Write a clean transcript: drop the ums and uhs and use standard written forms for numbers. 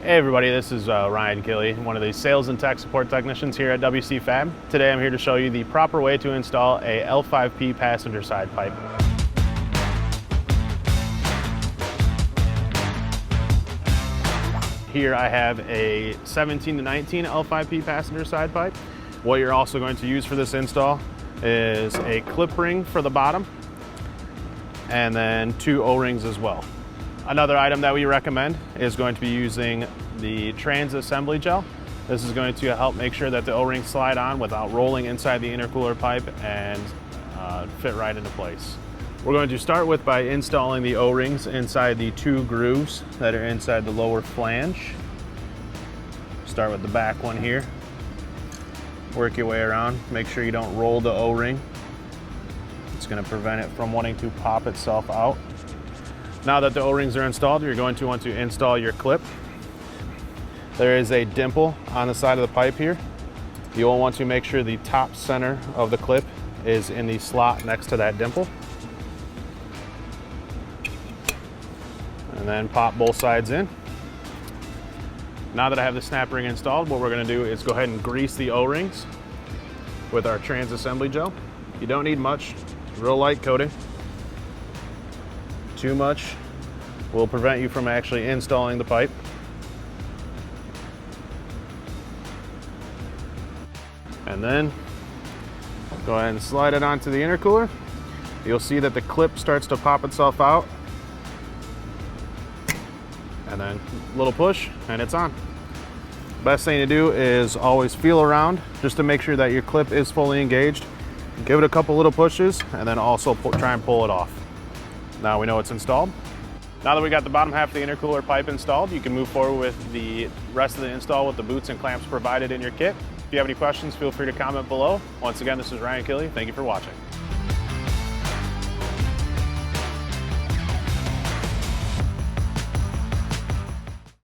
Hey everybody, this is Ryan Gilly, one of the sales and tech support technicians here at Wcfab. Today I'm here to show you the proper way to install a L5P passenger side pipe. Here I have a 17 to 19 L5P passenger side pipe. What you're also going to use for this install is a clip ring for the bottom and then 2 O-rings as well. Another item that we recommend is going to be using the trans assembly gel. This is going to help make sure that the O-rings slide on without rolling inside the intercooler pipe and fit right into place. We're going to start with by installing the O-rings inside the 2 grooves that are inside the lower flange. Start with the back one here. Work your way around. Make sure you don't roll the O-ring. It's going to prevent it from wanting to pop itself out. Now that the O-rings are installed, you're going to want to install your clip. There is a dimple on the side of the pipe here. You'll want to make sure the top center of the clip is in the slot next to that dimple. And then pop both sides in. Now that I have the snap ring installed, what we're going to do is go ahead and grease the O-rings with our trans assembly gel. You don't need much, real light coating. Too much will prevent you from actually installing the pipe. And then go ahead and slide it onto the intercooler. You'll see that the clip starts to pop itself out. And then a little push and it's on. Best thing to do is always feel around just to make sure that your clip is fully engaged. Give it a couple little pushes and then also try and pull it off. Now we know it's installed. Now that we got the bottom half of the intercooler pipe installed, you can move forward with the rest of the install with the boots and clamps provided in your kit. If you have any questions, feel free to comment below. Once again, this is Ryan Gilly. Thank you for watching.